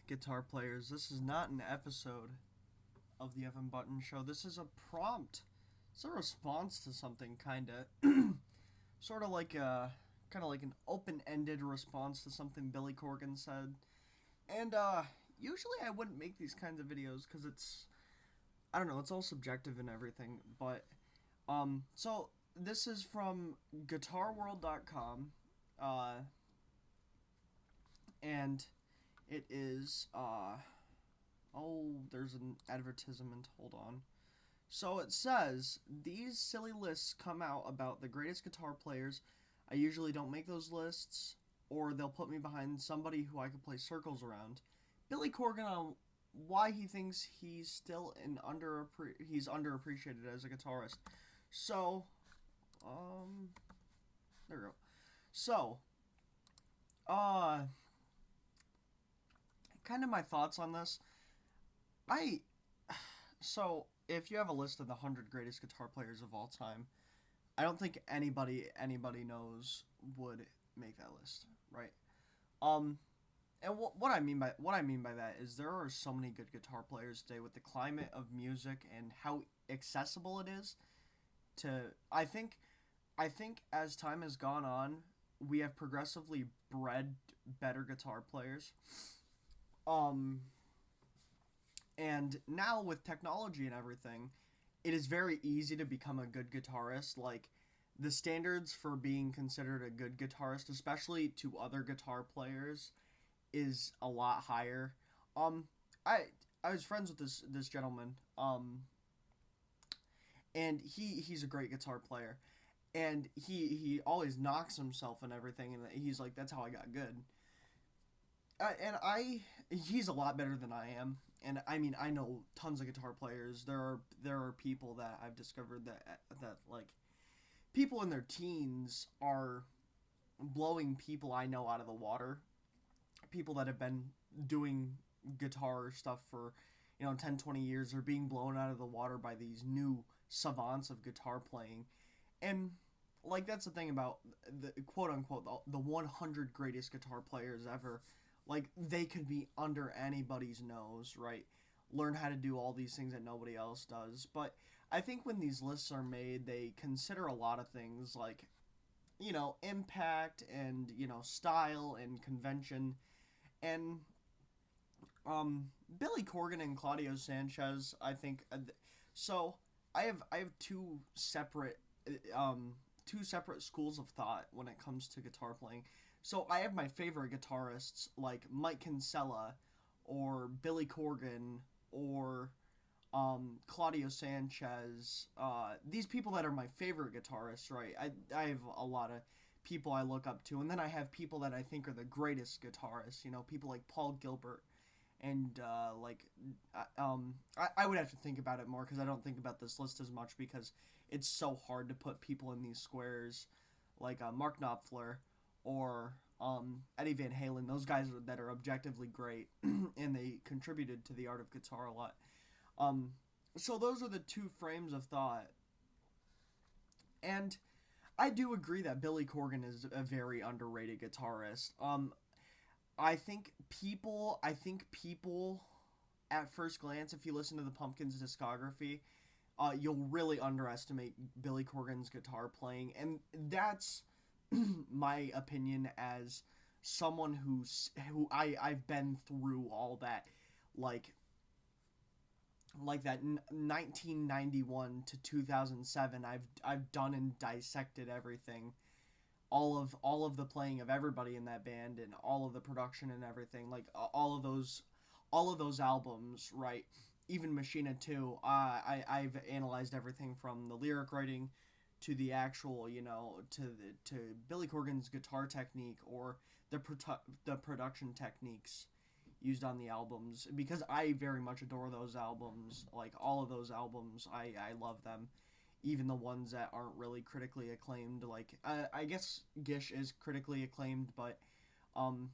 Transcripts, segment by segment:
Guitar players, this is not an episode of the Evan Button Show. This is a prompt. It's a response to something, sort of like an open-ended response to something Billy Corgan said. And usually I wouldn't make these kinds of videos because I don't know, it's all subjective and everything. But so this is from GuitarWorld.com, and it is there's an advertisement. Hold on. So it says, these silly lists come out about the greatest guitar players. I usually don't make those lists, or they'll put me behind somebody who I could play circles around. Billy Corgan on why he thinks he's still he's underappreciated as a guitarist. So, there we go. So, kind of my thoughts on this. I so if you have a list of the 100 greatest guitar players of all time, I don't think anybody knows would make that list, right? Um, and what I mean by that is there are so many good guitar players today with the climate of music and how accessible it is to. I think as time has gone on, we have progressively bred better guitar players. Um, and now with technology and everything, it is very easy to become a good guitarist. Like, the standards for being considered a good guitarist, especially to other guitar players, is a lot higher. Um, I I was friends with this gentleman. And he's a great guitar player, and he always knocks himself and everything, and he's like, that's how I got good. And he's a lot better than I am. And I mean, I know tons of guitar players. There are people that I've discovered that like people in their teens are blowing people I know out of the water. People that have been doing guitar stuff for 10, 20 years are being blown out of the water by these new savants of guitar playing. And like, that's the thing about the quote unquote the 100 greatest guitar players ever. Like, they could be under anybody's nose, right? Learn how to do all these things that nobody else does. But I think when these lists are made, they consider a lot of things like, impact and, style and convention. And Billy Corgan and Claudio Sanchez, I think. So I have two separate schools of thought when it comes to guitar playing. So I have my favorite guitarists like Mike Kinsella or Billy Corgan or Claudio Sanchez. These people that are my favorite guitarists, right? I have a lot of people I look up to, and then I have people that I think are the greatest guitarists. People like Paul Gilbert, and I would have to think about it more because I don't think about this list as much because it's so hard to put people in these squares, like Mark Knopfler or Eddie Van Halen. Those guys that are objectively great and they contributed to the art of guitar a lot. So those are the two frames of thought, and I do agree that Billy Corgan is a very underrated guitarist. I think people at first glance, if you listen to the Pumpkins discography, you'll really underestimate Billy Corgan's guitar playing, and that's my opinion as someone I've been through all that, like that 1991 to 2007. I've done and dissected everything, all of the playing of everybody in that band and all of the production and everything, like all of those albums, right? Even Machina 2. I've analyzed everything from the lyric writing to the actual, to Billy Corgan's guitar technique or the production techniques used on the albums, because I very much adore those albums. Like, all of those albums, I love them, even the ones that aren't really critically acclaimed. Like, I guess Gish is critically acclaimed, but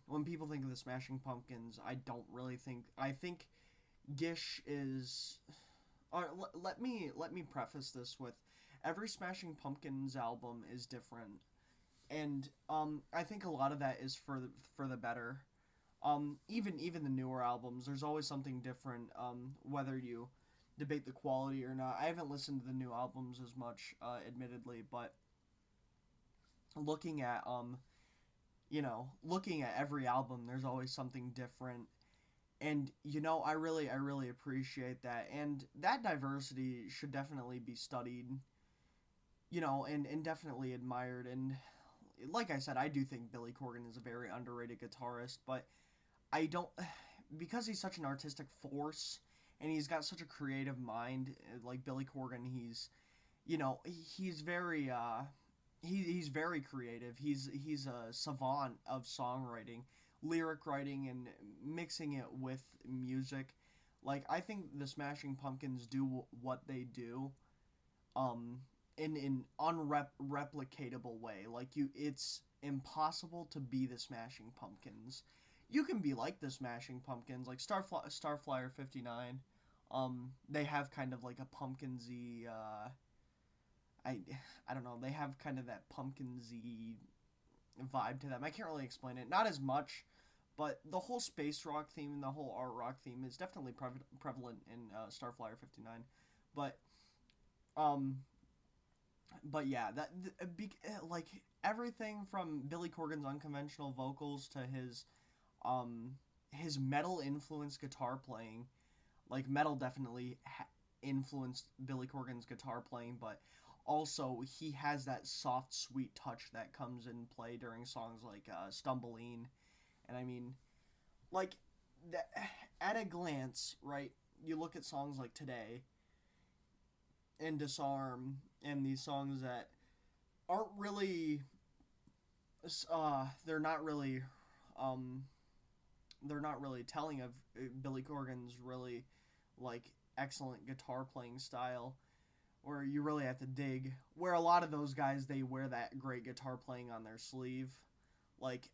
when people think of the Smashing Pumpkins, I don't really think. I think Gish is. Let me preface this with, every Smashing Pumpkins album is different, and I think a lot of that is for the better. Even the newer albums, there's always something different. Whether you debate the quality or not, I haven't listened to the new albums as much, admittedly, but looking at looking at every album, there's always something different, and I really appreciate that, and that diversity should definitely be studied, and definitely admired. And like I said, I do think Billy Corgan is a very underrated guitarist, but I don't because he's such an artistic force and he's got such a creative mind, like Billy Corgan. He's very he's very creative. He's a savant of songwriting, lyric writing, and mixing it with music. Like, I think the Smashing Pumpkins do what they do, um, in an unreplicatable way. Like, it's impossible to be the Smashing Pumpkins. You can be like the Smashing Pumpkins, like Starflyer 59. They have kind of like a pumpkinsy. I I don't know. They have kind of that pumpkinsy vibe to them. I can't really explain it. Not as much, but the whole space rock theme and the whole art rock theme is definitely prevalent in Starflyer 59. But um, but yeah, like everything from Billy Corgan's unconventional vocals to um his metal influenced guitar playing. Like, metal definitely influenced Billy Corgan's guitar playing, but also he has that soft, sweet touch that comes in play during songs like "Stumbling," and I mean, like, that, at a glance, right? You look at songs like "Today" and "Disarm" and these songs that aren't really, they're not really, um, they're not really telling of Billy Corgan's really like excellent guitar playing style, where you really have to dig. Where a lot of those guys, they wear that great guitar playing on their sleeve, like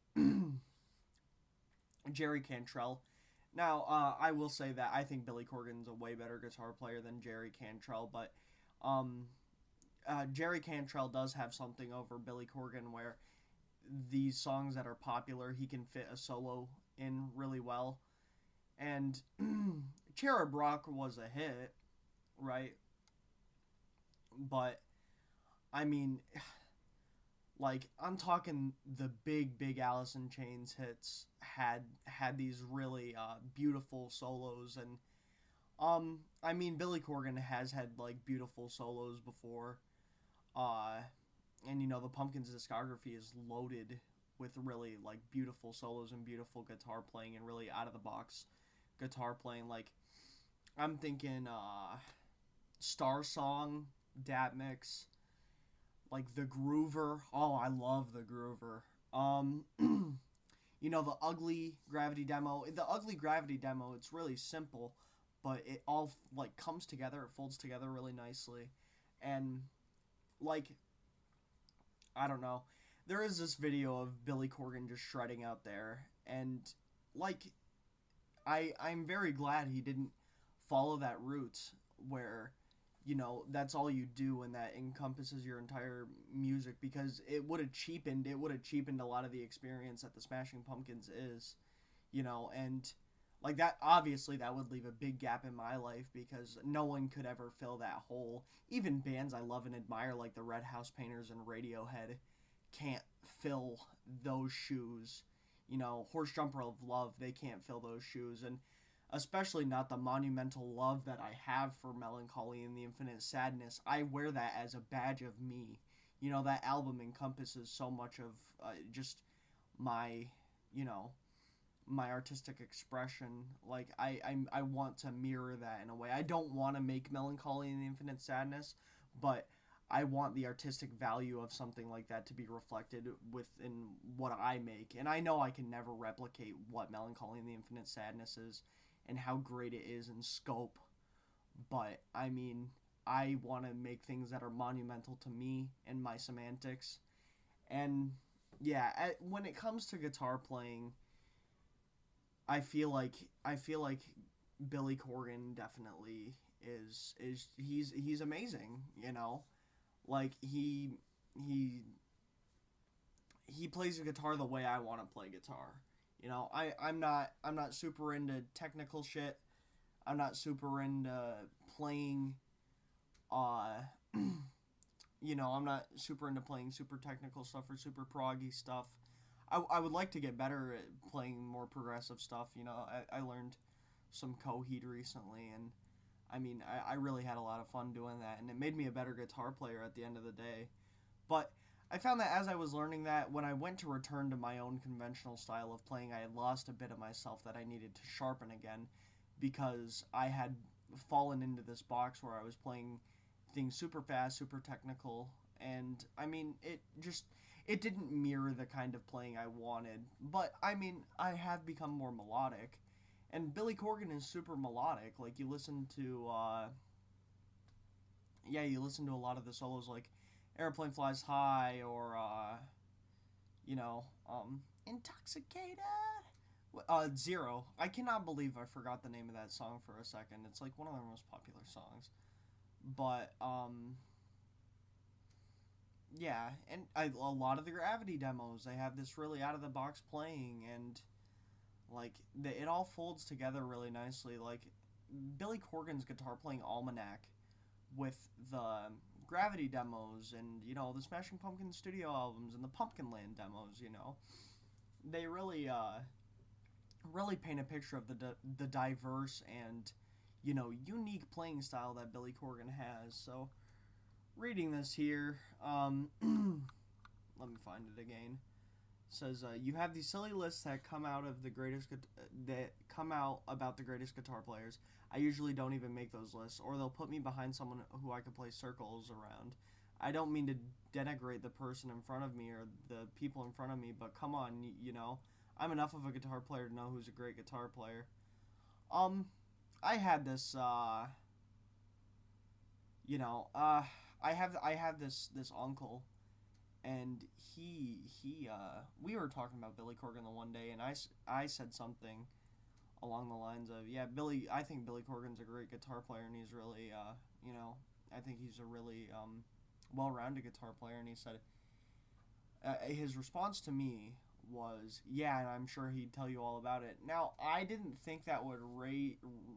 Jerry Cantrell. Now, I will say that I think Billy Corgan's a way better guitar player than Jerry Cantrell, but um, Jerry Cantrell does have something over Billy Corgan where these songs that are popular, he can fit a solo in really well. And Cherub Rock was a hit, right? But I mean, like, I'm talking the big Alice in Chains hits had these really beautiful solos, and I mean, Billy Corgan has had like beautiful solos before, uh, and the Pumpkins discography is loaded with really like beautiful solos and beautiful guitar playing and really out of the box guitar playing. Like, I'm thinking Star Song, Dat Mix, like the Groover. Oh, I love the Groover. Um, the Ugly Gravity demo. The Ugly Gravity demo. It's really simple, but it all like comes together. It folds together really nicely, and like, I don't know. There is this video of Billy Corgan just shredding out there, and like, I'm very glad he didn't follow that route where that's all you do and that encompasses your entire music, because it would have cheapened a lot of the experience that the Smashing Pumpkins is, and like that, obviously that would leave a big gap in my life because no one could ever fill that hole. Even bands I love and admire like the Red House Painters and Radiohead can't fill those shoes. Horse Jumper of Love, they can't fill those shoes, and especially not the monumental love that I have for Melancholy and the Infinite Sadness. I wear that as a badge of me. That album encompasses so much of just my, you know, my artistic expression. Like, I want to mirror that in a way. I don't want to make Melancholy and the Infinite Sadness, but I want the artistic value of something like that to be reflected within what I make. And I know I can never replicate what Melancholy and the Infinite Sadness is and how great it is in scope. But, I mean, I want to make things that are monumental to me and my semantics. And, yeah, when it comes to guitar playing, I feel like Billy Corgan definitely he's amazing, Like, he plays the guitar the way I want to play guitar. I'm not super into technical shit. I'm not super into playing uh I'm not super into playing super technical stuff or super proggy stuff. I would like to get better at playing more progressive stuff. I learned some Coheed recently, and I really had a lot of fun doing that, and it made me a better guitar player at the end of the day. But I found that as I was learning that, when I went to return to my own conventional style of playing, I had lost a bit of myself that I needed to sharpen again, because I had fallen into this box where I was playing things super fast, super technical, and it didn't mirror the kind of playing I wanted. But I have become more melodic, and Billy Corgan is super melodic. Like, you listen to a lot of the solos, like Airplane Flies High, or you know, Intoxicated. Zero. I cannot believe I forgot the name of that song for a second. It's like one of their most popular songs. But yeah, and a lot of the Gravity demos, they have this really out of the box playing, and like it all folds together really nicely. Like Billy Corgan's guitar playing almanac with the Gravity demos, and the Smashing Pumpkins studio albums and the Pumpkinland demos. They really paint a picture of the diverse and unique playing style that Billy Corgan has. So reading this here, let me find it again. It says you have these silly lists that come out about the greatest guitar players. I usually don't even make those lists, or they'll put me behind someone who I could play circles around. I don't mean to denigrate the person in front of me or the people in front of me, but come on, I'm enough of a guitar player to know who's a great guitar player. I had this, you know, uh, I have this uncle, and we were talking about Billy Corgan the one day, and I said something along the lines of, yeah, I think Billy Corgan's a great guitar player, and he's really, I think he's a really well-rounded guitar player, and he said, his response to me was, yeah, and I'm sure he'd tell you all about it. Now, I didn't think that would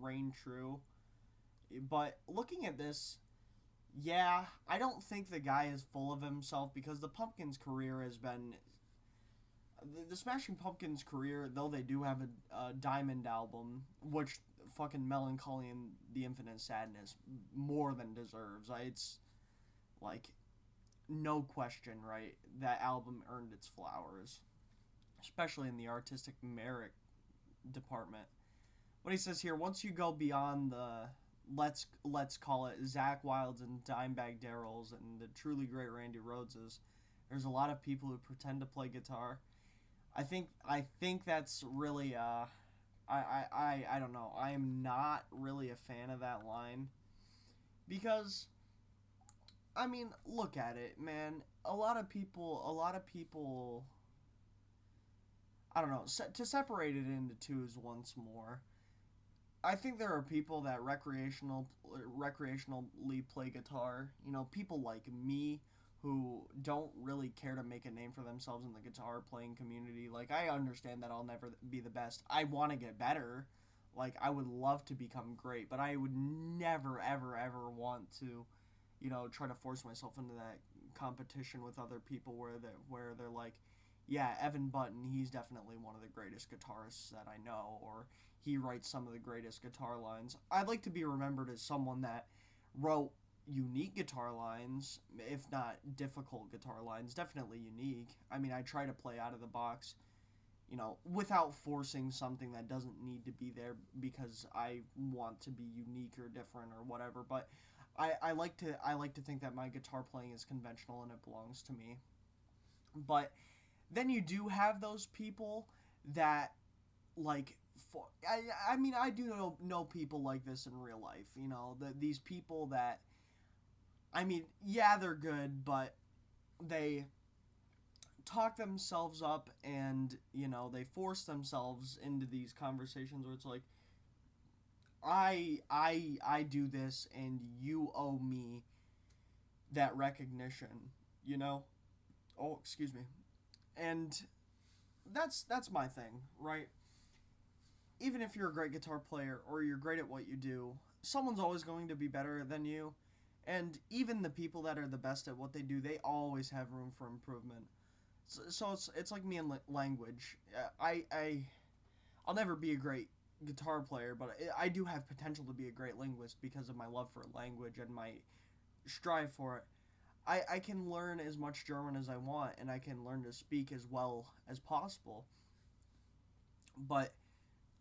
reign true, but looking at this, yeah, I don't think the guy is full of himself, because the Pumpkins' career has been the Smashing Pumpkins' career, though they do have a Diamond album, which fucking Melancholy and the Infinite Sadness more than deserves. It's like no question, right? That album earned its flowers, especially in the artistic merit department. What he says here, once you go beyond the let's call it Zach Wilds and Dimebag Darrells and the truly great Randy Rhodeses, there's a lot of people who pretend to play guitar. I think that's really I don't know. I am not really a fan of that line, because look at it, man. A lot of people I don't know, to separate it into twos once more. I think there are people that recreationally play guitar. People like me who don't really care to make a name for themselves in the guitar playing community. Like, I understand that I'll never be the best. I want to get better. Like, I would love to become great, but I would never, ever, ever want to, try to force myself into that competition with other people where they're like, yeah, Evan Button, he's definitely one of the greatest guitarists that I know, or he writes some of the greatest guitar lines. I'd like to be remembered as someone that wrote unique guitar lines, if not difficult guitar lines, definitely unique. I try to play out of the box, without forcing something that doesn't need to be there because I want to be unique or different or whatever. But I like to think that my guitar playing is conventional and it belongs to me. But then you do have those people that, like, I do know people like this in real life. These people that, yeah, they're good, but they talk themselves up, and they force themselves into these conversations where it's like, I do this, and you owe me that recognition. Oh, excuse me. And that's my thing, right? Even if you're a great guitar player or you're great at what you do, someone's always going to be better than you. And even the people that are the best at what they do, they always have room for improvement. So it's like me in language. I'll never be a great guitar player, but I do have potential to be a great linguist because of my love for language and my strive for it. I can learn as much German as I want, and I can learn to speak as well as possible. But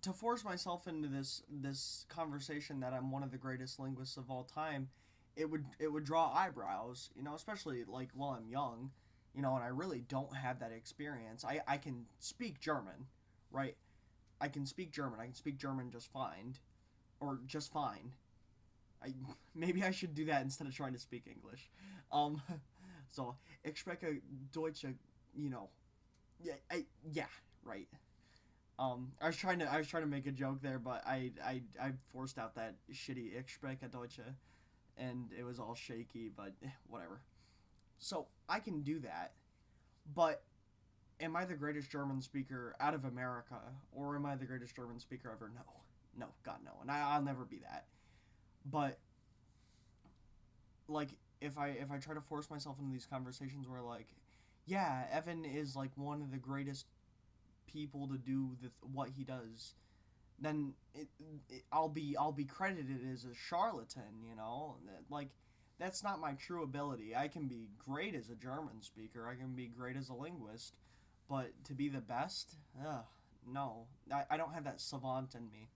to force myself into this conversation that I'm one of the greatest linguists of all time, it would draw eyebrows, especially like while I'm young, and I really don't have that experience. I can speak German, right? I can speak German. I can speak German just fine, or just fine. I maybe I should do that instead of trying to speak English. Um, so ich spreche Deutsche, you know, yeah, right. I was trying to make a joke there, but I forced out that shitty ich spreche Deutsche, and it was all shaky, but whatever. So I can do that, but am I the greatest German speaker out of America, or am I the greatest German speaker ever? No, no, God no, and I'll never be that. But like if I try to force myself into these conversations where like, yeah, Evan is like one of the greatest people to do what he does, then I'll be credited as a charlatan, like that's not my true ability. I can be great as a German speaker. I can be great as a linguist, but to be the best, no, I don't have that savant in me.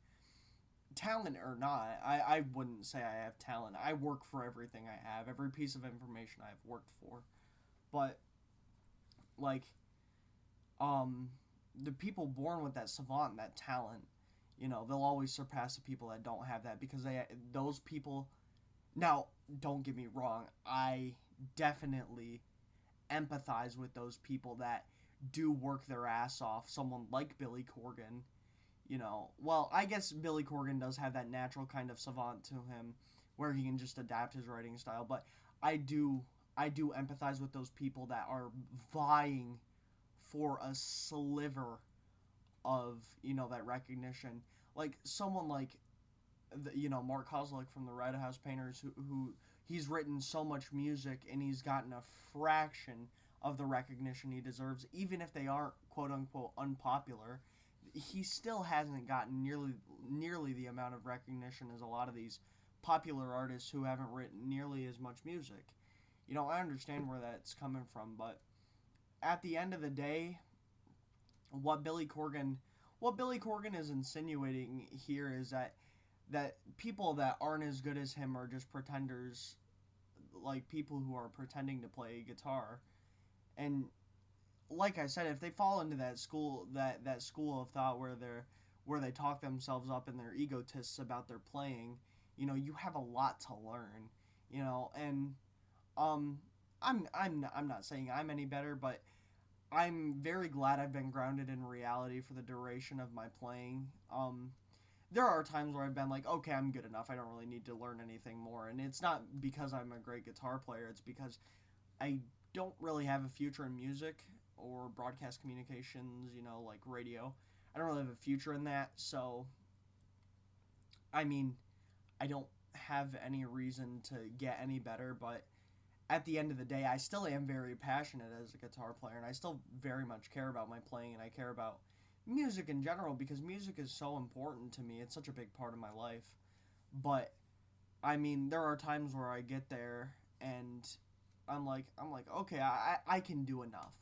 Talent or not, I wouldn't say I have talent. I work for everything I have, every piece of information I've worked for. But like, um, the people born with that savant, that talent, they'll always surpass the people that don't have that because those people. Now, don't get me wrong, I definitely empathize with those people that do work their ass off. Someone like Billy Corgan, well, I guess Billy Corgan does have that natural kind of savant to him where he can just adapt his writing style, but I do I do empathize with those people that are vying for a sliver of, that recognition. Like someone like Mark Kozlik from the Red House Painters, who he's written so much music and he's gotten a fraction of the recognition he deserves, even if they aren't quote unquote unpopular. He still hasn't gotten nearly the amount of recognition as a lot of these popular artists who haven't written nearly as much music. I understand where that's coming from, but at the end of the day, what Billy Corgan what Billy Corgan is insinuating here is that people that aren't as good as him are just pretenders, like people who are pretending to play guitar. And like I said, if they fall into that school of thought where they talk themselves up and they're egotists about their playing, you have a lot to learn, and um I'm not saying I'm any better, but I'm very glad I've been grounded in reality for the duration of my playing. There are times where I've been like, okay, I'm good enough. I don't really need to learn anything more. And it's not because I'm a great guitar player. It's because I don't really have a future in music or broadcast communications, like radio. I don't really have a future in that. So, I mean, I don't have any reason to get any better, but at the end of the day, I still am very passionate as a guitar player, and I still very much care about my playing, and I care about music in general because music is so important to me. It's such a big part of my life. But I mean, there are times where I get there and I'm like, okay, I can do enough.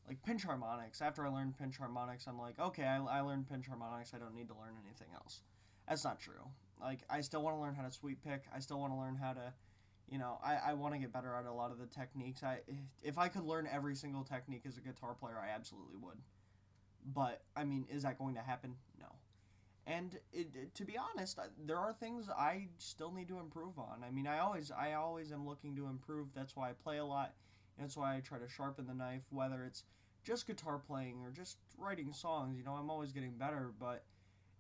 Like pinch harmonics. After I learned pinch harmonics, I'm like, okay, I learned pinch harmonics. I don't need to learn anything else. That's not true. Like I still want to learn how to sweep pick. I still want to learn how to I want to get better at a lot of the techniques. If I could learn every single technique as a guitar player, I absolutely would. But I mean, is that going to happen? No. And to be honest, there are things I still need to improve on. I mean, I always am looking to improve. That's why I play a lot. That's why I try to sharpen the knife, whether it's just guitar playing or just writing songs. I'm always getting better. But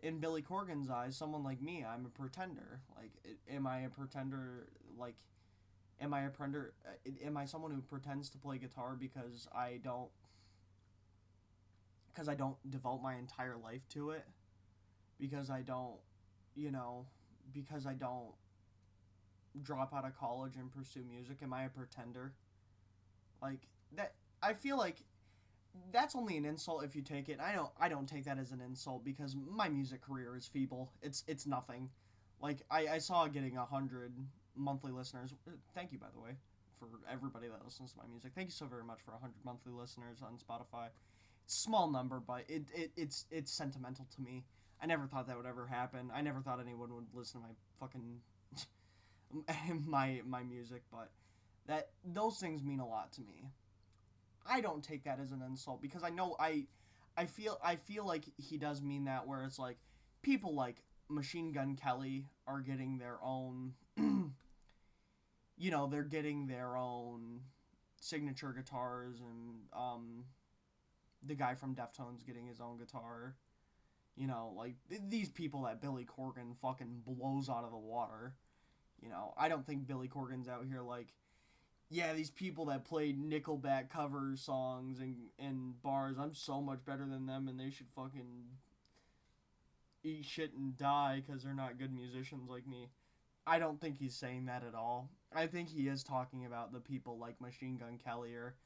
in Billy Corgan's eyes, someone like me, I'm a pretender. Like, am I a pretender? Like, am I a pretender? Am I someone who pretends to play guitar because I don't because I don't devote my entire life to it, because I don't, you know, because I don't drop out of college and pursue music. Am I a pretender? Like that, I feel like that's only an insult if you take it. I don't take that as an insult because my music career is feeble. It's nothing. Like I saw getting 100 monthly listeners. Thank you, by the way, for everybody that listens to my music. Thank you so very much for 100 monthly listeners on Spotify. It's a small number, but it's sentimental to me. I never thought that would ever happen. I never thought anyone would listen to my fucking my music, but that those things mean a lot to me. I don't take that as an insult because I know I feel like he does mean that, where it's like people like Machine Gun Kelly are getting their own they're getting their own signature guitars, and the guy from Deftones getting his own guitar. Like these people that Billy Corgan fucking blows out of the water. I don't think Billy Corgan's out here like, yeah, these people that played Nickelback cover songs and bars, I'm so much better than them and they should fucking eat shit and die because they're not good musicians like me. I don't think he's saying that at all. I think he is talking about the people like Machine Gun Kelly, or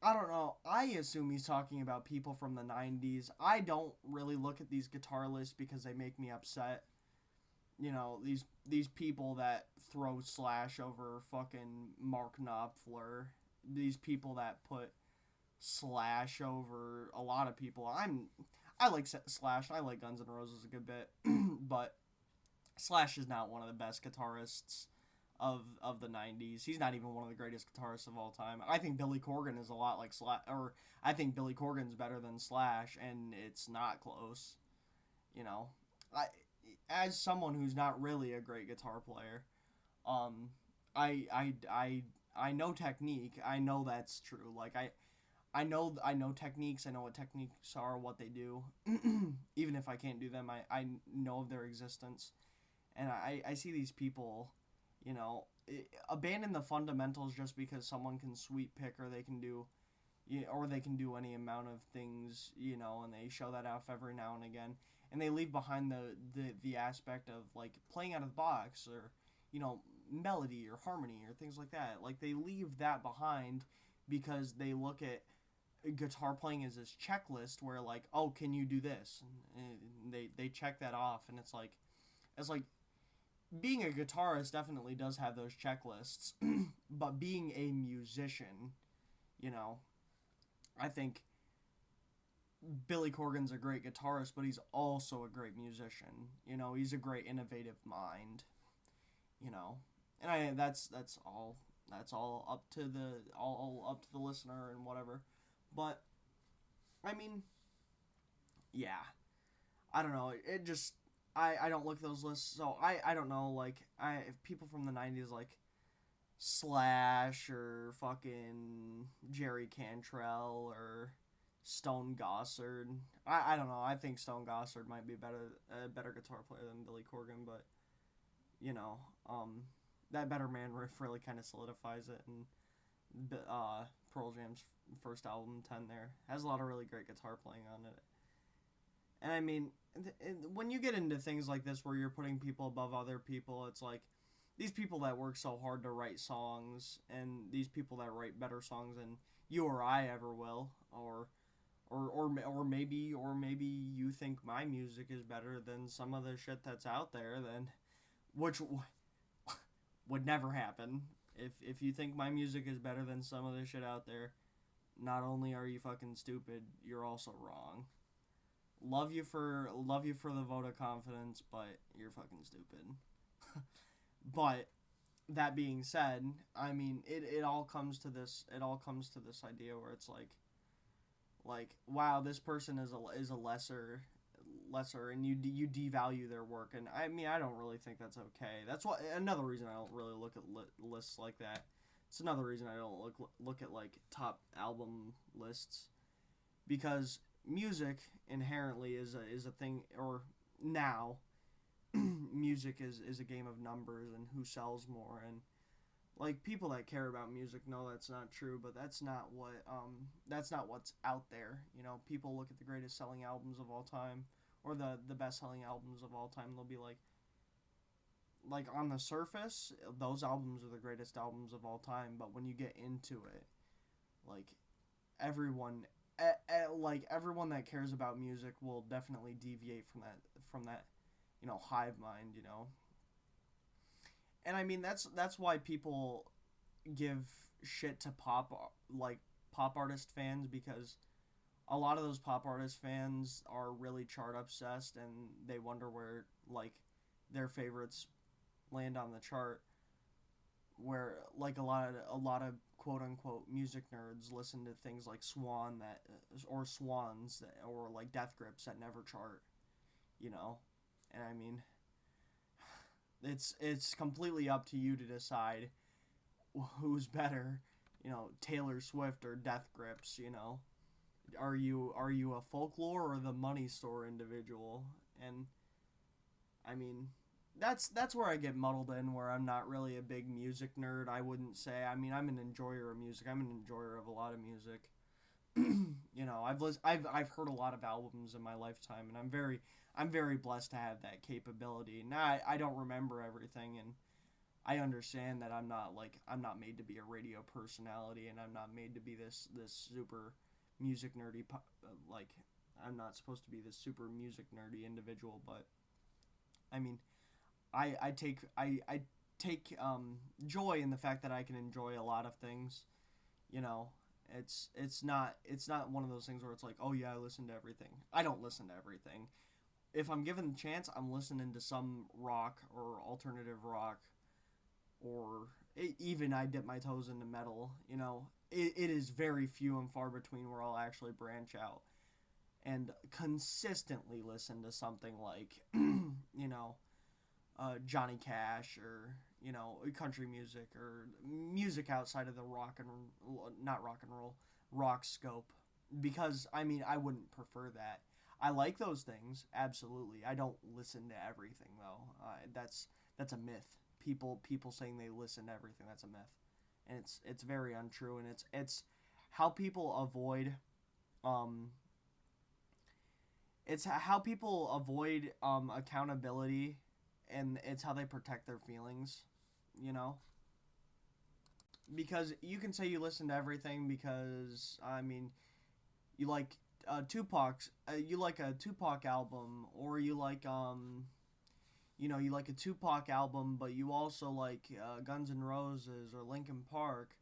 I don't know. I assume he's talking about people from the 90s. I don't really look at these guitar lists because they make me upset. These people that throw Slash over fucking Mark Knopfler. These people that put Slash over a lot of people. I like Slash. I like Guns N' Roses a good bit, but Slash is not one of the best guitarists of the 90s. He's not even one of the greatest guitarists of all time. I think Billy Corgan is a lot like Slash, or I think Billy Corgan's better than Slash, and it's not close. I as someone who's not really a great guitar player, um, I know technique. I know that's true. Like I know techniques. I know what techniques are, what they do. Even if I can't do them, I know of their existence, and I see these people, abandon the fundamentals just because someone can sweep pick, or they can do, or they can do any amount of things, and they show that off every now and again, and they leave behind the aspect of like playing out of the box, or melody or harmony or things like that. Like they leave that behind because they look at guitar playing as this checklist where like, oh, can you do this, and they check that off, and it's like being a guitarist definitely does have those checklists, but being a musician, I think Billy Corgan's a great guitarist, but he's also a great musician. He's a great innovative mind. And that's all up to the all up to the listener and whatever. But I mean, yeah, I don't know. It just I don't look at those lists, so I don't know. Like if people from the 90s like Slash or fucking Jerry Cantrell or Stone Gossard. I don't know. I think Stone Gossard might be a better guitar player than Billy Corgan, but that Better Man riff really kind of solidifies it, and Pearl Jam's first album, 10, there has a lot of really great guitar playing on it. And I mean, when you get into things like this where you're putting people above other people, it's like these people that work so hard to write songs, and these people that write better songs than you or I ever will, or maybe you think my music is better than some of the shit that's out there, then which would never happen. If you think my music is better than some of the shit out there, not only are you fucking stupid, you're also wrong. Love you for the vote of confidence, but you're fucking stupid. But that being said, I mean, it all comes to this idea where it's like wow, this person is a lesser, and you devalue their work, and I mean, I don't really think that's okay. That's another reason I don't really look at lists like that. It's another reason I don't look at like top album lists, because music inherently is a thing, or now music is a game of numbers and who sells more, and Like, people that care about music know that's not true, but that's not what's out there. You know, people look at the greatest selling albums of all time, or the best selling albums of all time. They'll be like on the surface, those albums are the greatest albums of all time. But when you get into it, like everyone, like everyone that cares about music will definitely deviate from that, you know, hive mind. You know, and I mean that's why people give shit to like pop artist fans, because a lot of those pop artist fans are really chart obsessed, and they wonder where like their favorites land on the chart, where like a lot of quote unquote music nerds listen to things like Swan that or Swans that, or like Death Grips that never chart, you know. And I mean, it's completely up to you to decide who's better, you know, Taylor Swift or Death Grips, you know. Are you a folklore or the money store individual? And I mean, that's where I get muddled in, where I'm not really a big music nerd. I wouldn't say. I mean, I'm an enjoyer of music. I'm an enjoyer of a lot of music. You know, I've heard a lot of albums in my lifetime, and I'm very blessed to have that capability. Now I don't remember everything, and I understand that I'm not made to be a radio personality, and I'm not made to be this super music nerdy like I'm not supposed to be this super music nerdy individual. But I mean, I take joy in the fact that I can enjoy a lot of things. You know, it's not one of those things where it's like, oh yeah, I listen to everything. I don't listen to everything. If I'm given the chance, I'm listening to some rock or alternative rock, or even I dip my toes into metal. You know, it is very few and far between where I'll actually branch out and consistently listen to something like, you know, Johnny Cash, or you know, country music, or music outside of the not rock and roll, rock scope. Because I mean, I wouldn't prefer that. I like those things, absolutely. I don't listen to everything though. That's a myth. People saying they listen to everything, that's a myth, and it's very untrue. And it's how people avoid um it's how people avoid accountability, and it's how they protect their feelings, you know. Because you can say you listen to everything because I mean, you like Tupac's you like a Tupac album, or you like you know, you like a Tupac album, but you also like Guns N' Roses or Linkin Park,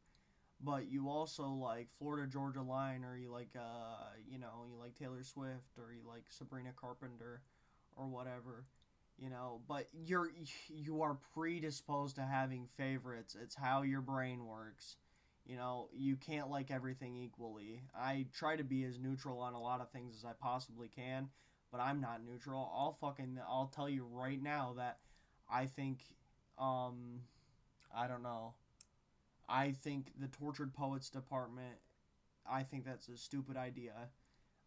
but you also like Florida Georgia Line, or you like you know, you like Taylor Swift, or you like Sabrina Carpenter, or whatever, you know. But you are predisposed to having favorites. It's how your brain works. You know, you can't like everything equally. I try to be as neutral on a lot of things as I possibly can, but I'm not neutral. I'll tell you right now that I think um I don't know. I think the Tortured Poets Department, I think that's a stupid idea.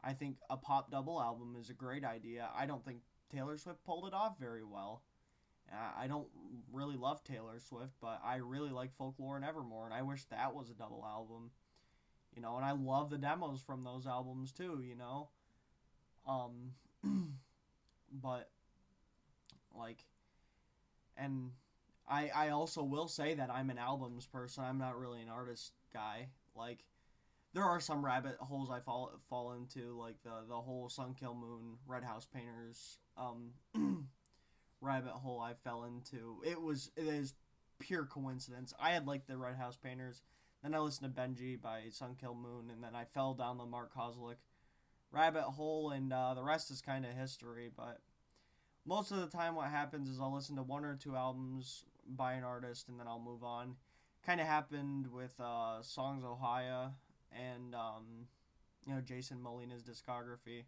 I think a pop double album is a great idea. I don't think Taylor Swift pulled it off very well. I don't really love Taylor Swift, but I really like Folklore and Evermore, and I wish that was a double album. You know, and I love the demos from those albums too, you know. Um, but, like, and I also will say that I'm an albums person. I'm not really an artist guy. Like, there are some rabbit holes I fall into, like the whole Sun Kill Moon, Red House Painters rabbit hole I fell into. It is pure coincidence. I had like the Red House Painters, then I listened to Benji by Sun Kill Moon, and then I fell down the Mark Kozlik rabbit hole, and the rest is kind of history. But most of the time, what happens is I'll listen to one or two albums by an artist, and then I'll move on. Kind of happened with Songs Ohio and you know, Jason Molina's discography.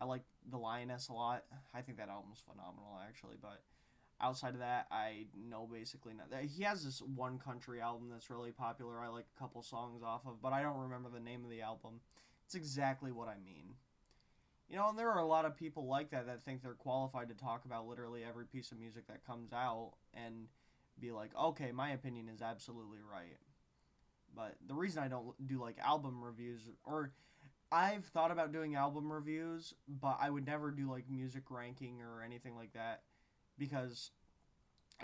I like The Lioness a lot. I think that album's phenomenal, actually. But outside of that, I know basically not. He has this one country album that's really popular. I like a couple songs off of, but I don't remember the name of the album. It's exactly what I mean. You know, and there are a lot of people like that think they're qualified to talk about literally every piece of music that comes out, and be like, okay, my opinion is absolutely right. But the reason I don't do like album reviews, or I've thought about doing album reviews, but I would never do like music ranking or anything like that because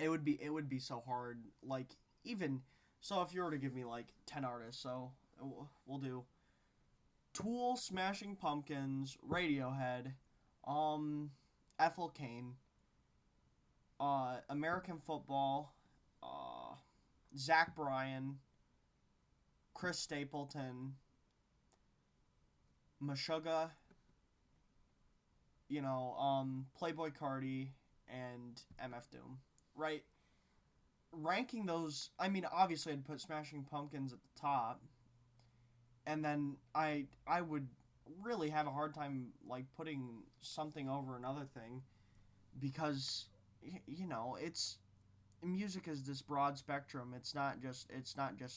it would be so hard. Like even so, if you were to give me like 10 artists, so we'll do Tool, Smashing Pumpkins, Radiohead, um, Ethel Cain, American Football, uh, Zach Bryan, Chris Stapleton, Meshuggah, Playboy Cardi, and MF Doom. Right? Ranking those, I mean, obviously I'd put Smashing Pumpkins at the top, and then I would really have a hard time like putting something over another thing because it's music is this broad spectrum. It's not just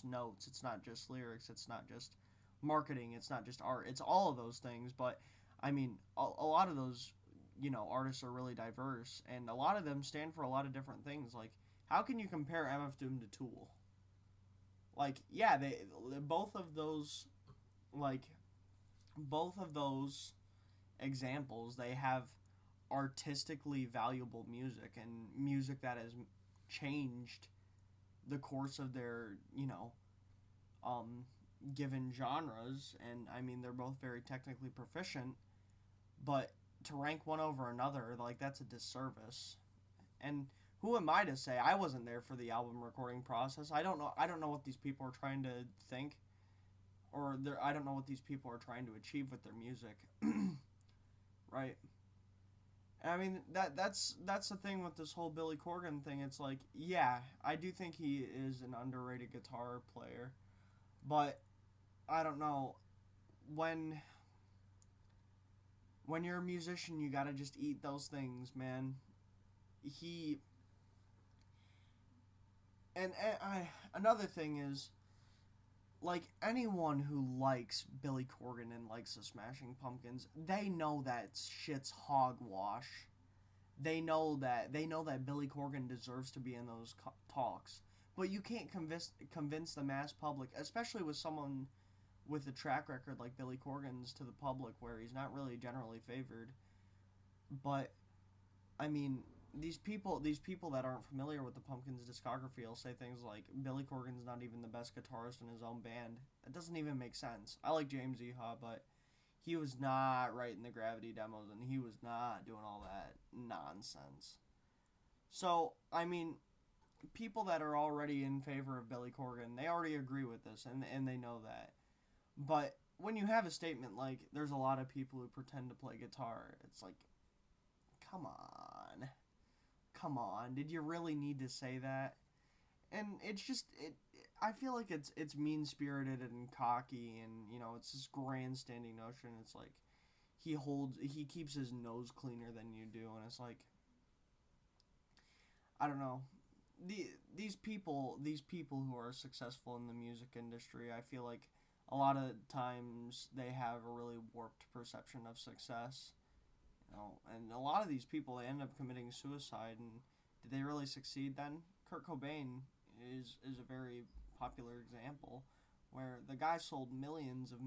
notes, it's not just lyrics, it's not just marketing, it's not just art, it's all of those things. But I mean, a lot of those artists are really diverse, and a lot of them stand for a lot of different things. Like, how can you compare MF Doom to Tool? Like, yeah, they both of those like both of those examples, they have artistically valuable music and music that has changed the course of their um given genres. And I mean, they're both very technically proficient, but to rank one over another, like, that's a disservice. And who am I to say? I wasn't there for the album recording process. I don't know what these people are trying to think, or I don't know what these people are trying to achieve with their music. Right? I mean, that's the thing with this whole Billy Corgan thing. It's like, yeah, I do think he is an underrated guitar player, but I don't know, when you're a musician, you gotta just eat those things, man. He and another thing is, like, anyone who likes Billy Corgan and likes the Smashing Pumpkins, they know that shit's hogwash. They know that Billy Corgan deserves to be in those talks. But you can't convince the mass public, especially with someone with a track record like Billy Corgan's to the public, where he's not really generally favored. But I mean, these people that aren't familiar with the Pumpkins discography will say things like Billy Corgan's not even the best guitarist in his own band. That doesn't even make sense. I like James Iha, but he was not writing the Gravity demos, and he was not doing all that nonsense. So, I mean, people that are already in favor of Billy Corgan, they already agree with this, and they know that. But when you have a statement like, there's a lot of people who pretend to play guitar, it's like, come on. Come on. Did you really need to say that? And it's just, I feel like it's mean-spirited and cocky, and, it's this grandstanding notion. It's like, he keeps his nose cleaner than you do, and it's like, I don't know. These people who are successful in the music industry, I feel like a lot of times they have a really warped perception of success. And a lot of these people, they end up committing suicide. And did they really succeed then? Kurt Cobain is a very popular example, where the guy sold millions of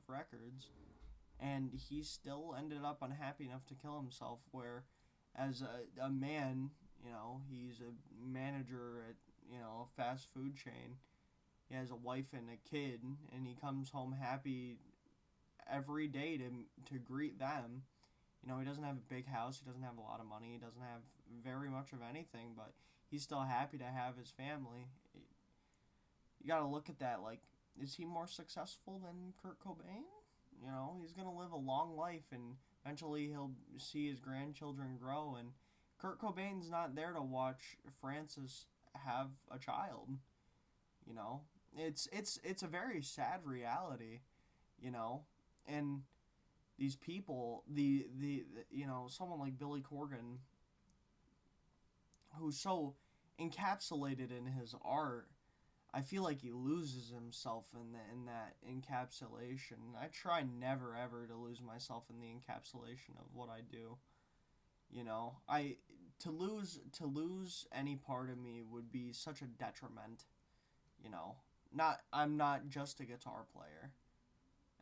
records, and he still ended up unhappy enough to kill himself. Where, as a man, he's a manager at a fast food chain. He has a wife and a kid, and he comes home happy every day to greet them. He doesn't have a big house, he doesn't have a lot of money, he doesn't have very much of anything, but he's still happy to have his family. You gotta look at that, like, is he more successful than Kurt Cobain? He's gonna live a long life, and eventually he'll see his grandchildren grow, and Kurt Cobain's not there to watch Francis have a child. It's a very sad reality, and these people, someone like Billy Corgan, who's so encapsulated in his art, I feel like he loses himself in that encapsulation. I try never ever to lose myself in the encapsulation of what I do. I to lose any part of me would be such a detriment, you know. Not I'm not just a guitar player.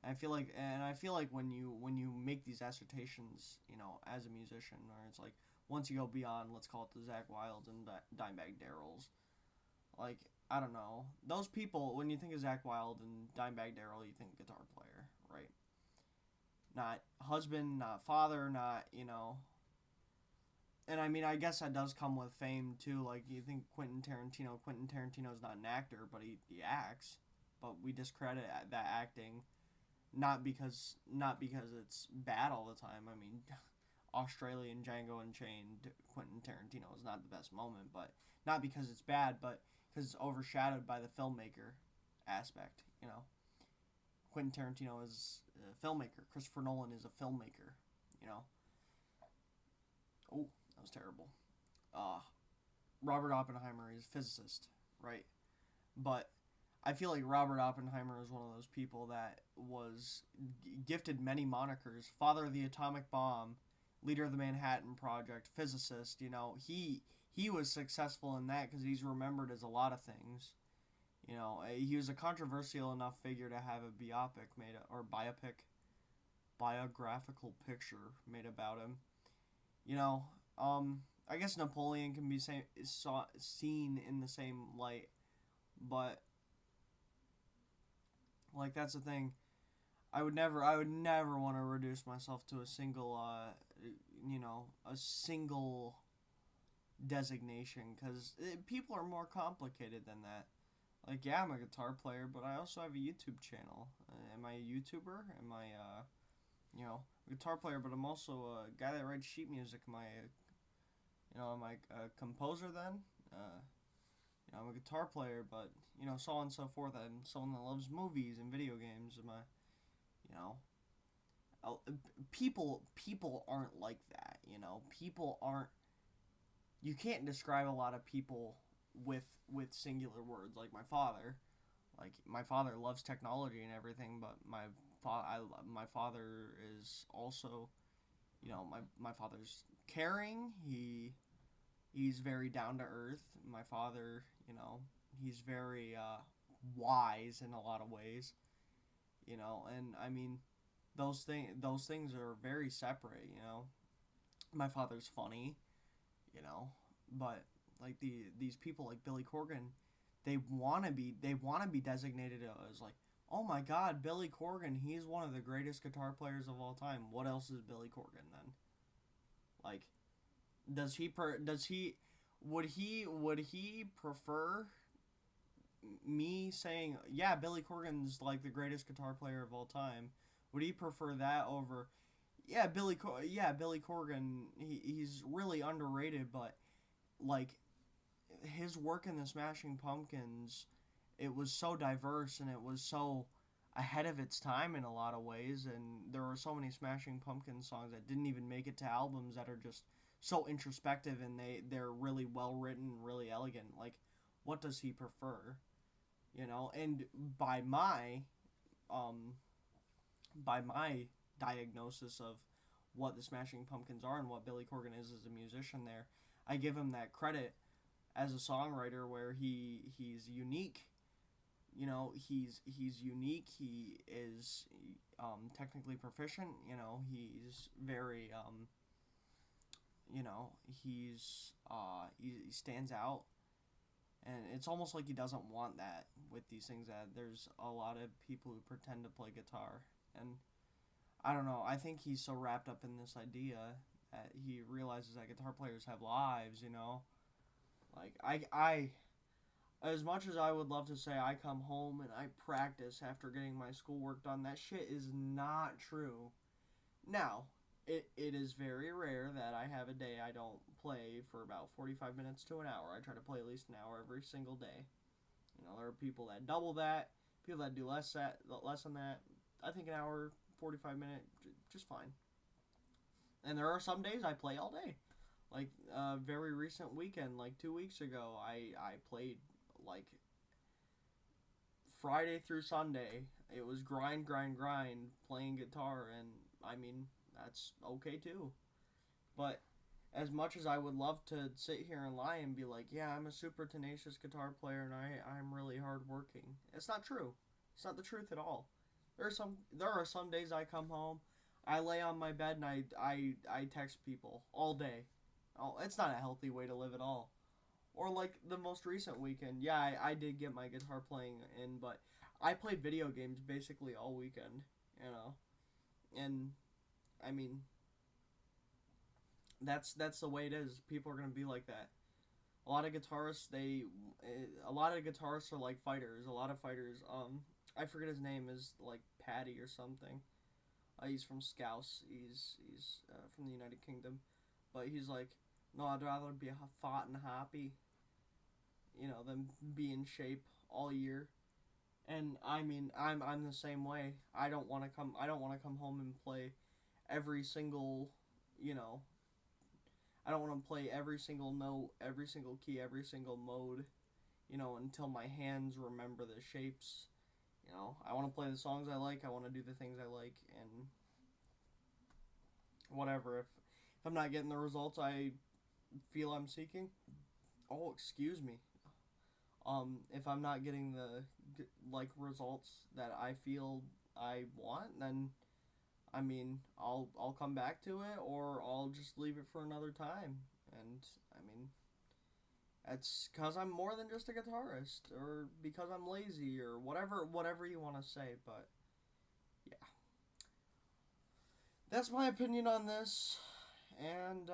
I feel like when you make these assertions, as a musician, or it's like once you go beyond, let's call it the Zach Wilds and Dimebag Darrells, like I don't know, those people. When you think of Zach Wild and Dimebag Darrell, you think guitar player, right? Not husband, not father, not. And I mean, I guess that does come with fame too. Like you think Quentin Tarantino. Quentin Tarantino's not an actor, but he acts. But we discredit that acting, not because it's bad all the time. I mean, Australian Django Unchained, Quentin Tarantino is not the best moment, but not because it's bad, but because it's overshadowed by the filmmaker aspect. Quentin Tarantino is a filmmaker. Christopher Nolan is a filmmaker. Oh, that was terrible. Robert Oppenheimer is a physicist, right? But I feel like Robert Oppenheimer is one of those people that was gifted many monikers: father of the atomic bomb, leader of the Manhattan Project, physicist. He was successful in that because he's remembered as a lot of things. He was a controversial enough figure to have a biographical picture made about him. I guess Napoleon can be seen in the same light, but like that's the thing. I would never want to reduce myself to a single designation, because people are more complicated than that. Like, yeah, I'm a guitar player, but I also have a YouTube channel. Am I a YouTuber? Am I, a guitar player, but I'm also a guy that writes sheet music? Am I a composer then? I'm a guitar player, but, so on and so forth. I'm someone that loves movies and video games. Am I, people aren't like that, People aren't, you can't describe a lot of people with singular words. Like my father. Like, my father loves technology and everything, but my father is also, my father's caring. He's very down to earth. My father, he's very wise in a lot of ways. And I mean, those things are very separate. My father's funny, but like these people like Billy Corgan, they want to be designated as like, oh my God, Billy Corgan, he's one of the greatest guitar players of all time. What else is Billy Corgan then? Like, would he prefer me saying, yeah, Billy Corgan's like the greatest guitar player of all time? Would he prefer that over, yeah, Billy Corgan, he's really underrated, but like his work in the Smashing Pumpkins, it was so diverse and it was so ahead of its time in a lot of ways, and there were so many Smashing Pumpkins songs that didn't even make it to albums that are just so introspective, and they're really well written, really elegant. Like, what does he prefer? And um by my diagnosis of what the Smashing Pumpkins are and what Billy Corgan is as a musician, there, I give him that credit as a songwriter, where he's unique. He's unique. He is technically proficient. He's very he stands out, and it's almost like he doesn't want that with these things. That there's a lot of people who pretend to play guitar, and I don't know. I think he's so wrapped up in this idea that he realizes that guitar players have lives. Like, I as much as I would love to say I come home and I practice after getting my schoolwork done, that shit is not true. Now, it is very rare that I have a day I don't play for about 45 minutes to an hour. I try to play at least an hour every single day. There are people that double that, people that do less than that. I think an hour, 45 minute, just fine. And there are some days I play all day. Like, very recent weekend, like 2 weeks ago, I played, like, Friday through Sunday. It was grind, playing guitar, and, I mean, that's okay, too. But as much as I would love to sit here and lie and be like, yeah, I'm a super tenacious guitar player and I'm really hardworking, it's not true. It's not the truth at all. There are some days I come home, I lay on my bed and I text people all day. Oh, it's not a healthy way to live at all. Or like the most recent weekend, yeah, I did get my guitar playing in, but I played video games basically all weekend, you know. And I mean, that's the way it is. People are gonna be like that. A lot of guitarists, a lot of guitarists are like fighters. A lot of fighters, I forget his name, is like Patty or something. He's from Scouse. He's from the United Kingdom, but he's like, no, I'd rather be fat and happy, than be in shape all year. And I mean, I'm the same way. I don't want to come home and play every single, you know, I don't want to play every single note, every single key, every single mode, until my hands remember the shapes. I want to play the songs I like. I want to do the things I like, and whatever. If I'm not getting the results I feel I'm seeking, oh, excuse me. If I'm not getting the results that I feel I want, then I mean, I'll come back to it, or I'll just leave it for another time. And I mean, that's because I'm more than just a guitarist, or because I'm lazy, or whatever you want to say. But yeah, that's my opinion on this. And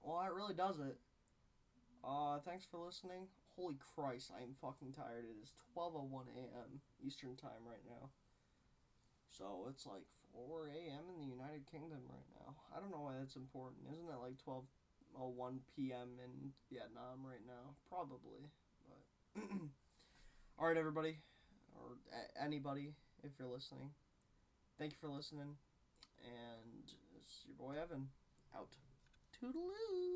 well, that really does it. Thanks for listening. Holy Christ, I am fucking tired. It is 12:01 a.m. Eastern time right now. So it's like 4 a.m. in the United Kingdom right now. I don't know why that's important. Isn't that like 12:01 p.m. in Vietnam right now? Probably. But alright, everybody. Or anybody, if you're listening. Thank you for listening. And it's your boy Evan. Out. Toodaloo.